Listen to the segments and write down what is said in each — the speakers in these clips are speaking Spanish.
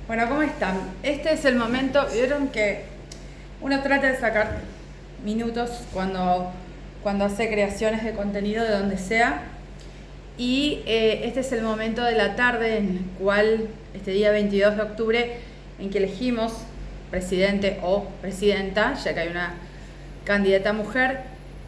Bueno, ¿cómo están? Este es el momento, vieron que uno trata de sacar minutos cuando hace creaciones de contenido de donde sea. Y este es el momento de la tarde en el cual, este día 22 de octubre, en que elegimos presidente o presidenta, ya que hay una candidata mujer.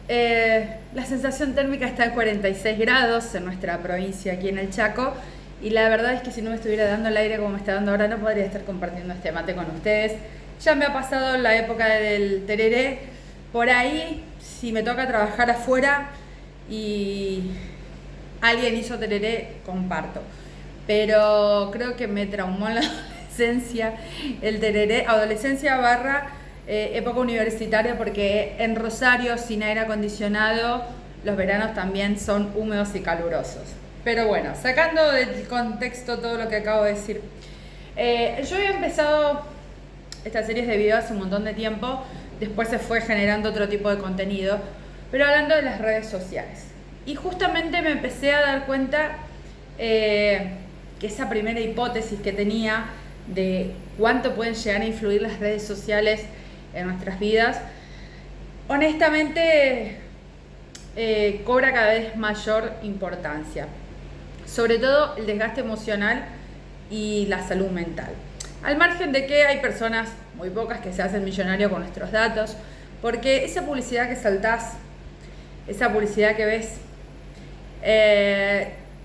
La sensación térmica está en 46 grados en nuestra provincia, aquí en el Chaco. Y la verdad es que si no me estuviera dando el aire como me está dando ahora, no podría estar compartiendo este mate con ustedes. Ya me ha pasado la época del tereré. Por ahí, si me toca trabajar afuera y alguien hizo tereré, comparto. Pero creo que me traumó en la adolescencia el tereré, adolescencia barra época universitaria, porque en Rosario, sin aire acondicionado, los veranos también son húmedos y calurosos. Pero bueno, sacando del contexto todo lo que acabo de decir, yo había empezado estas series de videos hace un montón de tiempo, después se fue generando otro tipo de contenido, pero hablando de las redes sociales. Y justamente me empecé a dar cuenta que esa primera hipótesis que tenía de cuánto pueden llegar a influir las redes sociales en nuestras vidas, honestamente cobra cada vez mayor importancia. Sobre todo el desgaste emocional y la salud mental. Al margen de que hay personas, muy pocas, que se hacen millonarios con nuestros datos, porque esa publicidad que saltás, esa publicidad que ves,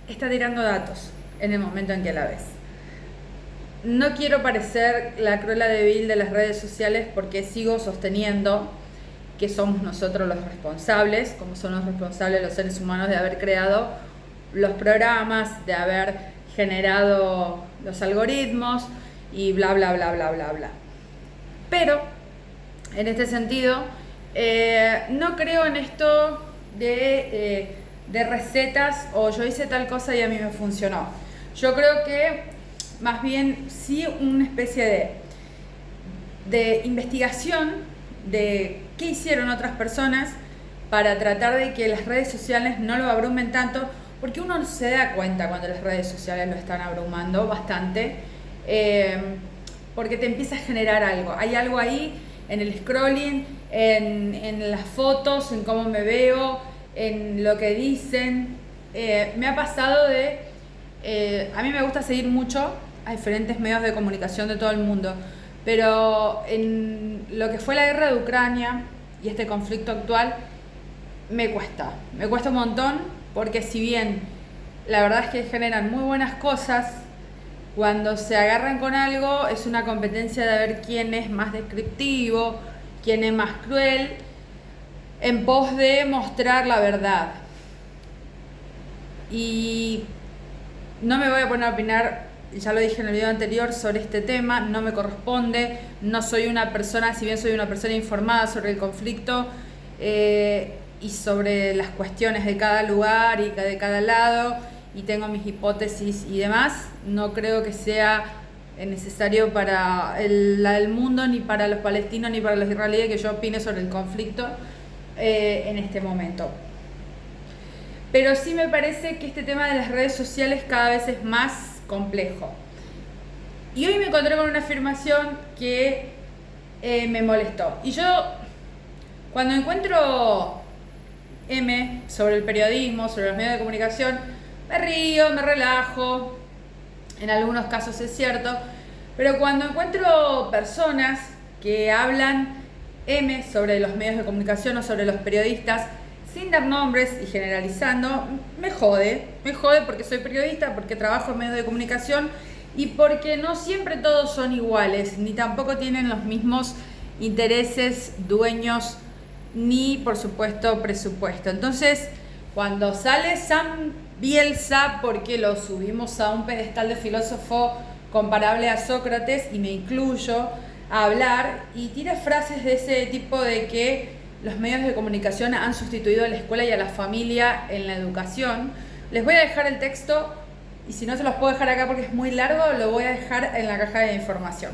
está tirando datos en el momento en que la ves. No quiero parecer la Cruella de Vil de las redes sociales, porque sigo sosteniendo que somos nosotros los responsables, como son los responsables los seres humanos de haber creado los programas, de haber generado los algoritmos y bla, bla, bla, bla, bla, bla. Pero, en este sentido, no creo en esto de recetas o yo hice tal cosa y a mí me funcionó. Yo creo que, más bien, sí una especie de investigación de qué hicieron otras personas para tratar de que las redes sociales no lo abrumen tanto, porque uno se da cuenta cuando las redes sociales lo están abrumando bastante, porque te empieza a generar algo. Hay algo ahí en el scrolling, en las fotos, en cómo me veo, en lo que dicen. Me ha pasado a mí me gusta seguir mucho a diferentes medios de comunicación de todo el mundo, pero en lo que fue la guerra de Ucrania y este conflicto actual, me cuesta un montón. Porque si bien la verdad es que generan muy buenas cosas, cuando se agarran con algo es una competencia de ver quién es más descriptivo, quién es más cruel, en pos de mostrar la verdad. Y no me voy a poner a opinar, ya lo dije en el video anterior, sobre este tema, no me corresponde, no soy una persona, si bien soy una persona informada sobre el conflicto, y sobre las cuestiones de cada lugar y de cada lado, y tengo mis hipótesis y demás, no creo que sea necesario para el mundo, ni para los palestinos, ni para los israelíes, que yo opine sobre el conflicto en este momento. Pero sí me parece que este tema de las redes sociales cada vez es más complejo. Y hoy me encontré con una afirmación que me molestó. Y yo, cuando encuentro sobre el periodismo, sobre los medios de comunicación, me río, me relajo, en algunos casos es cierto, pero cuando encuentro personas que hablan sobre los medios de comunicación o sobre los periodistas, sin dar nombres y generalizando, me jode porque soy periodista, porque trabajo en medios de comunicación y porque no siempre todos son iguales, ni tampoco tienen los mismos intereses, dueños, ni por supuesto presupuesto. Entonces, cuando sale Sam Bielsa, porque lo subimos a un pedestal de filósofo comparable a Sócrates, y me incluyo, a hablar y tira frases de ese tipo, de que los medios de comunicación han sustituido a la escuela y a la familia en la educación, les voy a dejar el texto, y si no se los puedo dejar acá porque es muy largo, lo voy a dejar en la caja de información.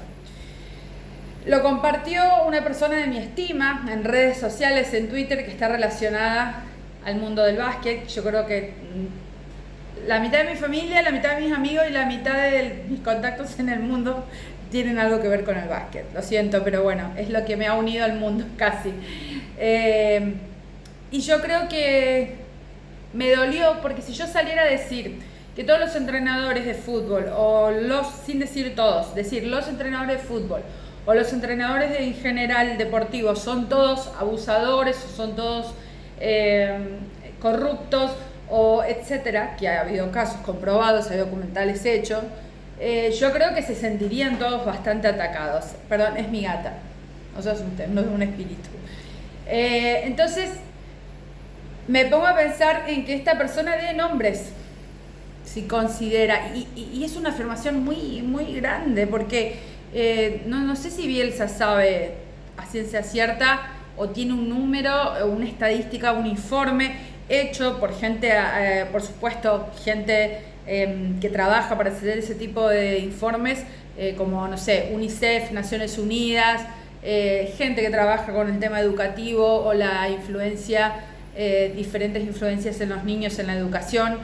Lo compartió una persona de mi estima en redes sociales, en Twitter, que está relacionada al mundo del básquet. Yo creo que la mitad de mi familia, la mitad de mis amigos y la mitad de mis contactos en el mundo tienen algo que ver con el básquet. Lo siento, pero bueno, es lo que me ha unido al mundo casi. Y yo creo que me dolió porque si yo saliera a decir que todos los entrenadores de fútbol, sin decir todos, decir los entrenadores de fútbol o los entrenadores en general deportivos son todos abusadores o son todos corruptos o etcétera, que ha habido casos comprobados, hay documentales hechos, yo creo que se sentirían todos bastante atacados. Perdón, es mi gata, no se asusten, no es un espíritu. Entonces me pongo a pensar en que esta persona dé nombres, si considera, y es una afirmación muy, muy grande, porque no sé si Bielsa sabe a ciencia cierta o tiene un número, una estadística, un informe hecho por gente, por supuesto, gente que trabaja para hacer ese tipo de informes, como, no sé, UNICEF, Naciones Unidas, gente que trabaja con el tema educativo o la influencia, diferentes influencias en los niños en la educación,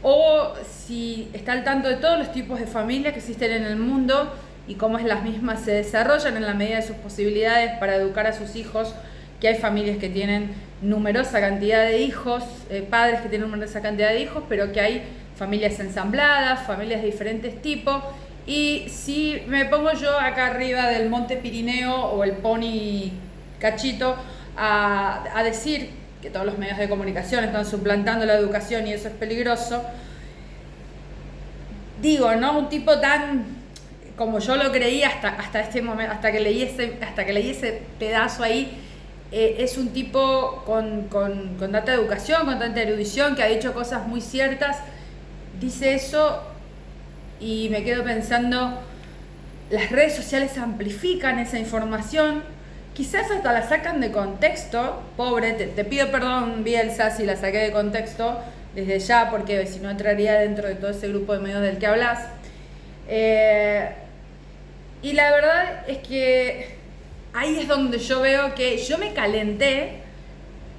o si está al tanto de todos los tipos de familias que existen en el mundo y cómo las mismas se desarrollan en la medida de sus posibilidades para educar a sus hijos, que hay familias que tienen numerosa cantidad de hijos, padres que tienen numerosa cantidad de hijos, pero que hay familias ensambladas, familias de diferentes tipos. Y si me pongo yo acá arriba del Monte Pirineo o el Pony Cachito a decir que todos los medios de comunicación están suplantando la educación y eso es peligroso, digo, ¿no? Un tipo tan como yo lo creí hasta este momento, hasta que leí ese pedazo ahí, es un tipo con tanta educación, con tanta erudición, que ha dicho cosas muy ciertas, dice eso y me quedo pensando, las redes sociales amplifican esa información, quizás hasta la sacan de contexto, pobre, te pido perdón Bielsa si la saqué de contexto desde ya, porque si no entraría dentro de todo ese grupo de medios del que hablas. Y la verdad es que ahí es donde yo veo que yo me calenté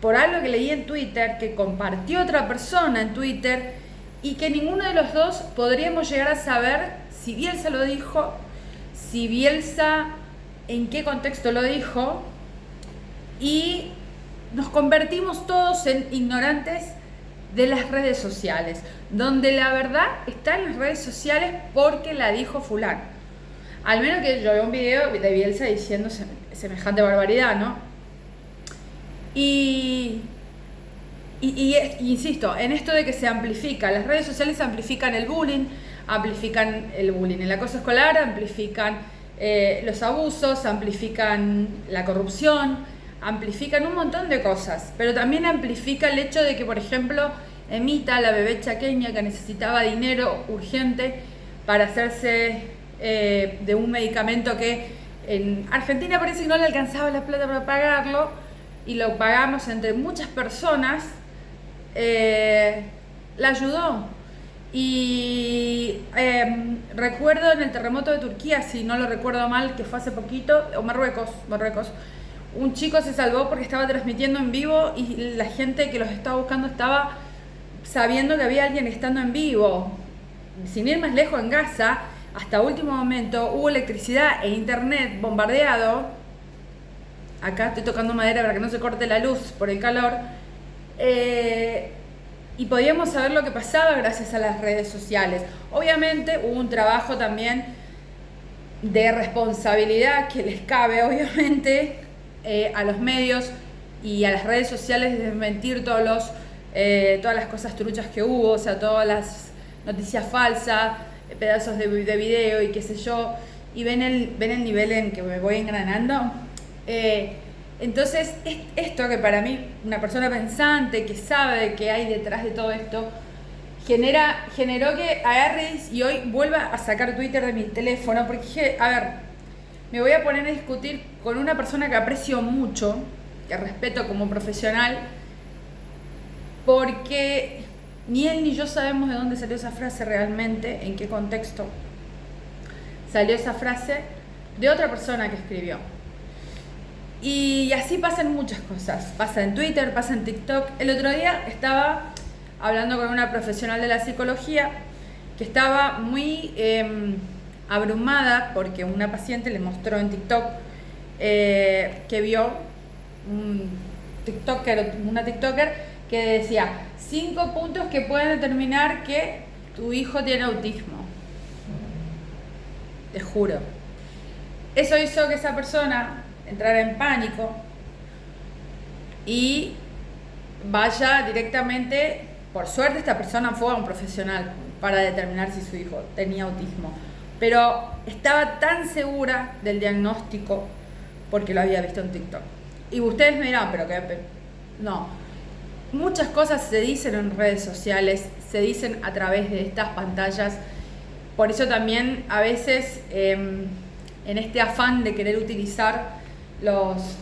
por algo que leí en Twitter, que compartió otra persona en Twitter, y que ninguno de los dos podríamos llegar a saber si Bielsa lo dijo, si Bielsa en qué contexto lo dijo, y nos convertimos todos en ignorantes de las redes sociales, donde la verdad está en las redes sociales porque la dijo fulano. Al menos que yo veo un video de Bielsa diciendo semejante barbaridad, ¿no? Y insisto, en esto de que se amplifica, las redes sociales amplifican el bullying el acoso escolar, amplifican los abusos, amplifican la corrupción, amplifican un montón de cosas, pero también amplifica el hecho de que, por ejemplo, Emita, la bebé chaqueña que necesitaba dinero urgente para hacerse de un medicamento que en Argentina parece que no le alcanzaba la plata para pagarlo, y lo pagamos entre muchas personas, la ayudó. Y recuerdo en el terremoto de Turquía, si no lo recuerdo mal, que fue hace poquito, o Marruecos, un chico se salvó porque estaba transmitiendo en vivo y la gente que los estaba buscando estaba sabiendo que había alguien estando en vivo. Sin ir más lejos, en Gaza, hasta último momento, hubo electricidad e internet bombardeado. Acá estoy tocando madera para que no se corte la luz por el calor. Y podíamos saber lo que pasaba gracias a las redes sociales. Obviamente hubo un trabajo también de responsabilidad que les cabe, obviamente, a los medios y a las redes sociales de desmentir todas las cosas truchas que hubo, o sea, todas las noticias falsas, pedazos de video y qué sé yo, y ven el nivel en que me voy engranando. Entonces, esto que para mí, una persona pensante, que sabe qué hay detrás de todo esto, generó que agarre y hoy vuelva a sacar Twitter de mi teléfono, porque dije, a ver, me voy a poner a discutir con una persona que aprecio mucho, que respeto como profesional, porque ni él ni yo sabemos de dónde salió esa frase realmente, en qué contexto salió esa frase de otra persona que escribió. Y así pasan muchas cosas, pasa en Twitter, pasa en TikTok. El otro día estaba hablando con una profesional de la psicología que estaba muy abrumada porque una paciente le mostró en TikTok que vio una TikToker que decía 5 puntos que pueden determinar que tu hijo tiene autismo. Te juro. Eso hizo que esa persona entrara en pánico y vaya directamente, por suerte esta persona fue a un profesional para determinar si su hijo tenía autismo, pero estaba tan segura del diagnóstico porque lo había visto en TikTok. Y ustedes me dirán, pero qué... No, muchas cosas se dicen en redes sociales, se dicen a través de estas pantallas, por eso también a veces en este afán de querer utilizar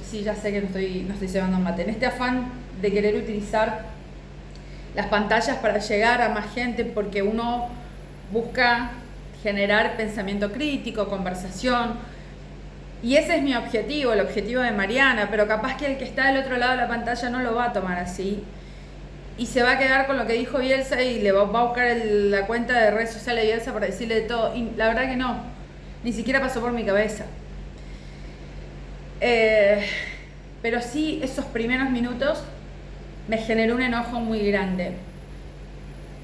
sí, ya sé que no estoy llevando mate, en este afán de querer utilizar las pantallas para llegar a más gente, porque uno busca generar pensamiento crítico, conversación, y ese es mi objetivo, el objetivo de Mariana, pero capaz que el que está del otro lado de la pantalla no lo va a tomar así, y se va a quedar con lo que dijo Bielsa y le va a buscar la cuenta de redes sociales de Bielsa para decirle de todo, y la verdad que no, ni siquiera pasó por mi cabeza. Pero sí, esos primeros minutos me generó un enojo muy grande,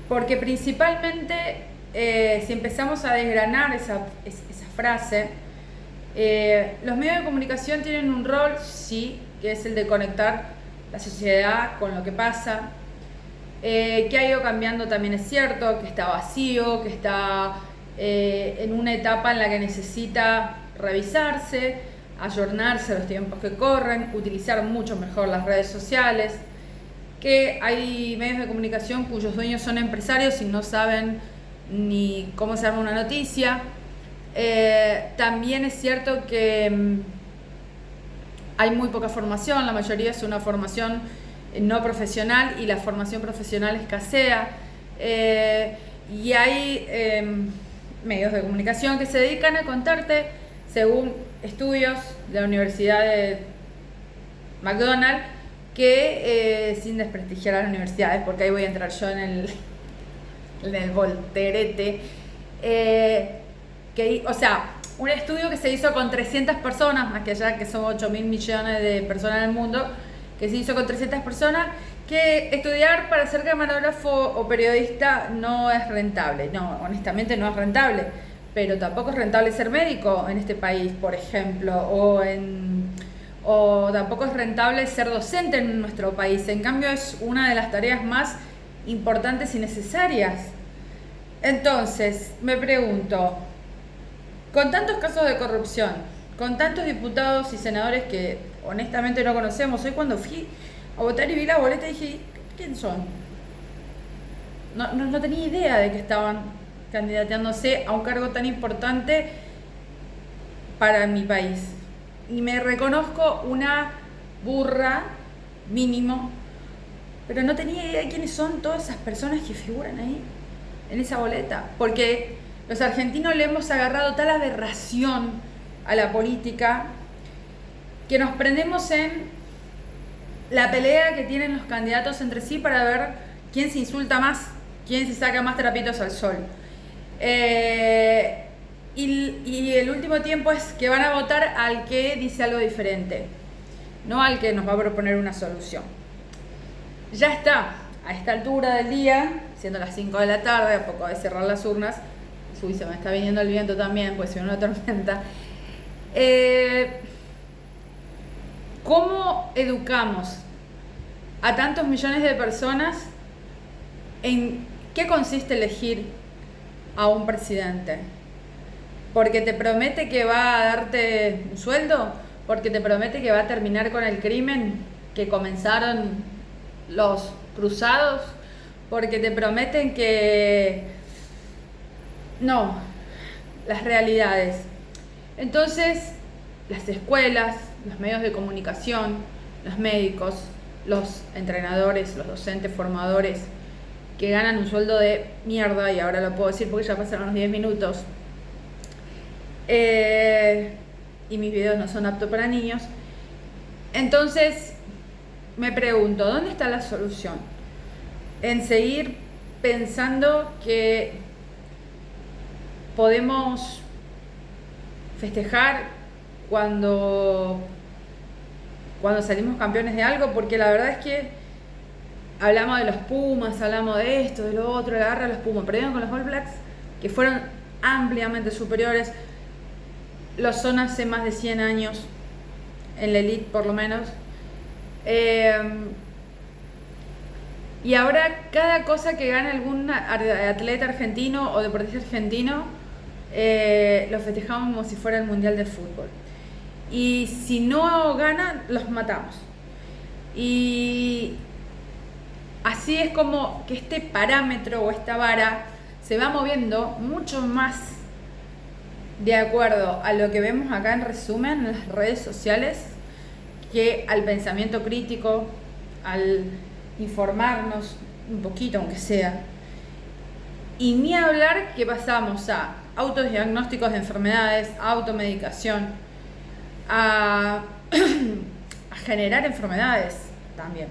porque principalmente si empezamos a desgranar esa frase, los medios de comunicación tienen un rol, sí, que es el de conectar la sociedad con lo que pasa, que ha ido cambiando también es cierto, que está vacío, que está en una etapa en la que necesita revisarse, ayornarse a los tiempos que corren, utilizar mucho mejor las redes sociales, que hay medios de comunicación cuyos dueños son empresarios y no saben ni cómo se arma una noticia. También es cierto que hay muy poca formación, la mayoría es una formación no profesional y la formación profesional escasea. Y hay medios de comunicación que se dedican a contarte, según estudios de la Universidad de McDonald's, que sin desprestigiar a las universidades, porque ahí voy a entrar yo en el volterete, o sea, un estudio que se hizo con 300 personas, más que allá que son 8.000 millones de personas en el mundo, que se hizo con 300 personas, que estudiar para ser camarógrafo o periodista no es rentable. No, honestamente no es rentable, pero tampoco es rentable ser médico en este país, por ejemplo, o tampoco es rentable ser docente en nuestro país. En cambio, es una de las tareas más importantes y necesarias. Entonces, me pregunto, con tantos casos de corrupción, con tantos diputados y senadores que honestamente no conocemos, hoy cuando fui a votar y vi la boleta dije, ¿quién son? No tenía idea de que estaban candidateándose a un cargo tan importante para mi país. Y me reconozco una burra mínimo, pero no tenía idea de quiénes son todas esas personas que figuran ahí, en esa boleta. Porque los argentinos le hemos agarrado tal aberración a la política que nos prendemos en la pelea que tienen los candidatos entre sí para ver quién se insulta más, quién se saca más trapitos al sol. Y el último tiempo es que van a votar al que dice algo diferente, no al que nos va a proponer una solución. Ya está, a esta altura del día, siendo las 5 de la tarde, a poco de cerrar las urnas, uy, se me está viniendo el viento también, pues se viene una tormenta. ¿Cómo educamos a tantos millones de personas en qué consiste elegir a un presidente? ¿Porque te promete que va a darte un sueldo? ¿Porque te promete que va a terminar con el crimen que comenzaron los cruzados? ¿Porque te prometen que... No, las realidades. Entonces, las escuelas, los medios de comunicación, los médicos, los entrenadores, los docentes, formadores, que ganan un sueldo de mierda, y ahora lo puedo decir porque ya pasaron los 10 minutos, y mis videos no son aptos para niños. Entonces, me pregunto, ¿dónde está la solución? en seguir pensando que podemos festejar cuando salimos campeones de algo, porque la verdad es que hablamos de los Pumas, hablamos de esto, de lo otro, la garra de los Pumas, perdieron con los All Blacks, que fueron ampliamente superiores, lo son hace más de 100 años, en la elite por lo menos. Y ahora cada cosa que gana algún atleta argentino o deportista argentino, lo festejamos como si fuera el Mundial de Fútbol. Y si no ganan, los matamos. Y así es como que este parámetro o esta vara se va moviendo mucho más de acuerdo a lo que vemos acá en resumen en las redes sociales que al pensamiento crítico, al informarnos un poquito aunque sea. Y ni hablar que pasamos a autodiagnósticos de enfermedades, a automedicación, a generar enfermedades también,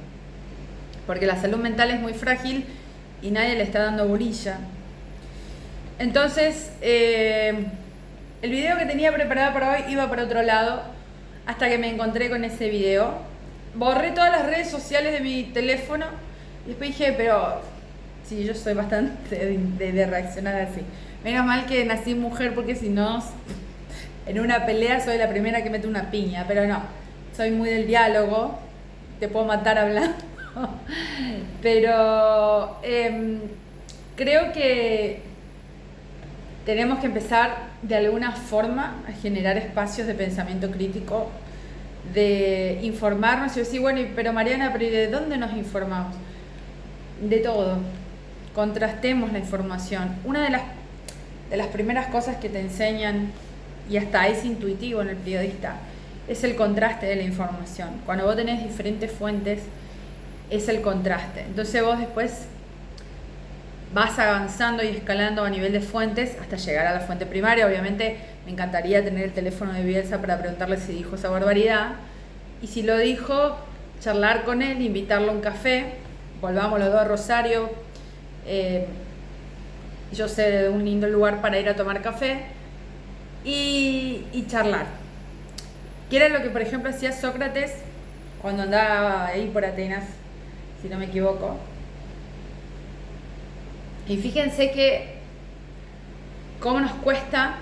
porque la salud mental es muy frágil y nadie le está dando bolilla. Entonces el video que tenía preparado para hoy iba para otro lado hasta que me encontré con ese video. Borré todas las redes sociales de mi teléfono y después dije, pero sí, yo soy bastante de reaccionar así. Menos mal que nací mujer, porque si no, en una pelea soy la primera que mete una piña, pero no, soy muy del diálogo, te puedo matar hablando. Pero creo que tenemos que empezar de alguna forma a generar espacios de pensamiento crítico, de informarnos y decir, bueno, pero Mariana, ¿pero de dónde nos informamos? De todo. Contrastemos la información. Una de las primeras cosas que te enseñan, y hasta es intuitivo en el periodista, es el contraste de la información. Cuando vos tenés diferentes fuentes, es el contraste. Entonces vos después vas avanzando y escalando a nivel de fuentes hasta llegar a la fuente primaria. Obviamente me encantaría tener el teléfono de Bielsa para preguntarle si dijo esa barbaridad, y si lo dijo, charlar con él, invitarlo a un café, volvamos los dos a Rosario, yo sé de un lindo lugar para ir a tomar café y charlar, que era lo que por ejemplo hacía Sócrates cuando andaba ahí por Atenas, si no me equivoco. Y fíjense que cómo nos cuesta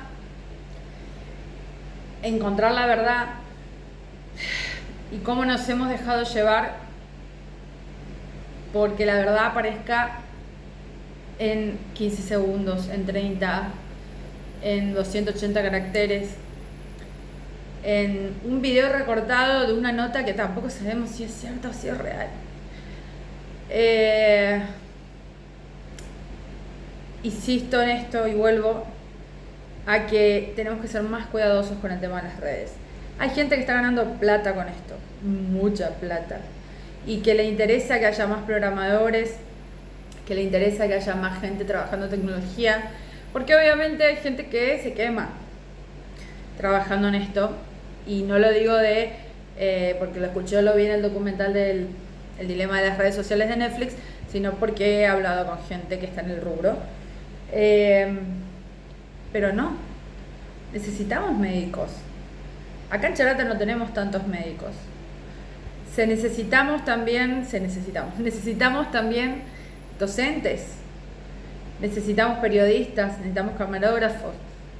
encontrar la verdad y cómo nos hemos dejado llevar porque la verdad aparezca en 15 segundos, en 30, en 280 caracteres, en un video recortado de una nota que tampoco sabemos si es cierta o si es real. Insisto en esto y vuelvo a que tenemos que ser más cuidadosos con el tema de las redes. Hay gente que está ganando plata con esto, mucha plata, y que le interesa que haya más programadores, que le interesa que haya más gente trabajando en tecnología, porque obviamente hay gente que se quema trabajando en esto, y no lo digo porque lo escuché, lo vi en el documental del El dilema de las redes sociales de Netflix, sino porque he hablado con gente que está en el rubro. Pero no, necesitamos médicos. Acá en Charata no tenemos tantos médicos. Necesitamos también docentes, necesitamos periodistas, necesitamos camarógrafos,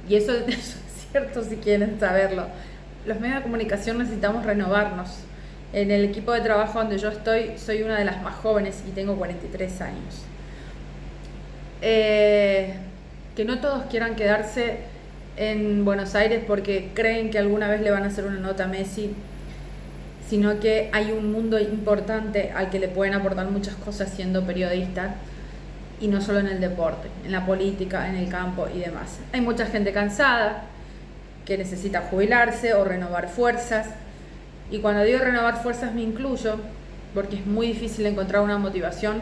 y eso es cierto si quieren saberlo. Los medios de comunicación necesitamos renovarnos. En el equipo de trabajo donde yo estoy, soy una de las más jóvenes y tengo 43 años. Que no todos quieran quedarse en Buenos Aires porque creen que alguna vez le van a hacer una nota a Messi, sino que hay un mundo importante al que le pueden aportar muchas cosas siendo periodistas, y no solo en el deporte, en la política, en el campo y demás. Hay mucha gente cansada que necesita jubilarse o renovar fuerzas, y cuando digo renovar fuerzas me incluyo, porque es muy difícil encontrar una motivación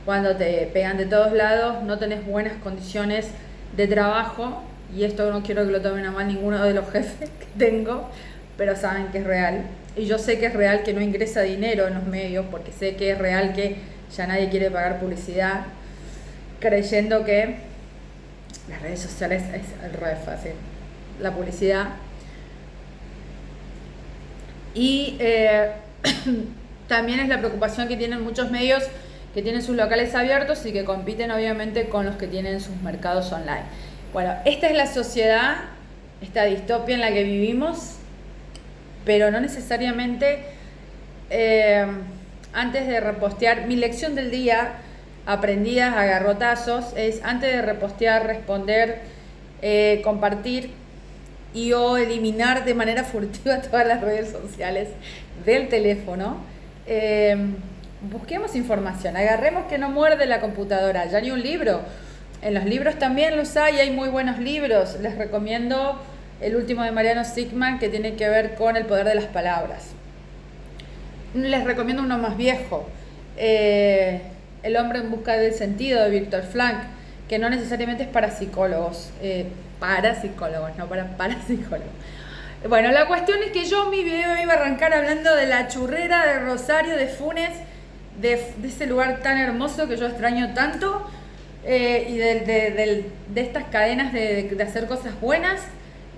cuando te pegan de todos lados, no tenés buenas condiciones de trabajo, y esto no quiero que lo tomen a mal ninguno de los jefes que tengo, pero saben que es real. Y yo sé que es real que no ingresa dinero en los medios, porque sé que es real que ya nadie quiere pagar publicidad, creyendo que las redes sociales es el re fácil, la publicidad. Y también es la preocupación que tienen muchos medios que tienen sus locales abiertos y que compiten obviamente con los que tienen sus mercados online. Bueno, esta es la sociedad, esta distopia en la que vivimos, pero no necesariamente antes de repostear. Mi lección del día, aprendidas a garrotazos, es antes de repostear, responder, compartir y o eliminar de manera furtiva todas las redes sociales del teléfono. Busquemos información, agarremos que no muerde la computadora, ya ni un libro. En los libros también los hay muy buenos libros. Les recomiendo el último de Mariano Sigman, que tiene que ver con el poder de las palabras. Les recomiendo uno más viejo, El hombre en busca del sentido, de Víctor Frank, que no necesariamente es para psicólogos, no para parapsicólogos. Bueno, la cuestión es que yo mi video iba a arrancar hablando de la churrera de Rosario, de Funes, de ese lugar tan hermoso que yo extraño tanto, y de estas cadenas de hacer cosas buenas,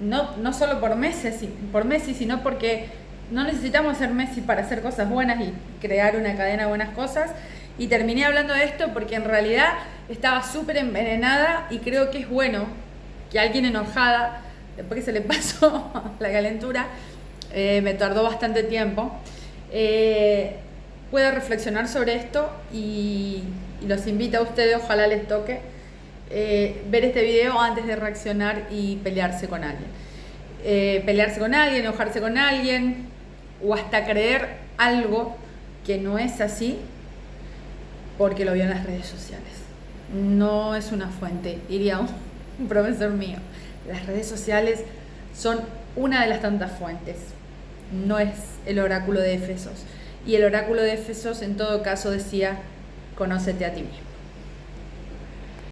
no solo por Messi, sino porque no necesitamos ser Messi para hacer cosas buenas y crear una cadena de buenas cosas. Y terminé hablando de esto porque en realidad estaba súper envenenada y creo que es bueno que alguien enojada, después que se le pasó la calentura, me tardó bastante tiempo, pueda reflexionar sobre esto y los invito a ustedes, ojalá les toque ver este video antes de reaccionar y pelearse con alguien. Enojarse con alguien o hasta creer algo que no es así porque lo vio en las redes sociales. No es una fuente, diría un profesor mío. Las redes sociales son una de las tantas fuentes, no es el oráculo de Éfesos. Y el oráculo de Éfesos en todo caso decía: conócete a ti mismo.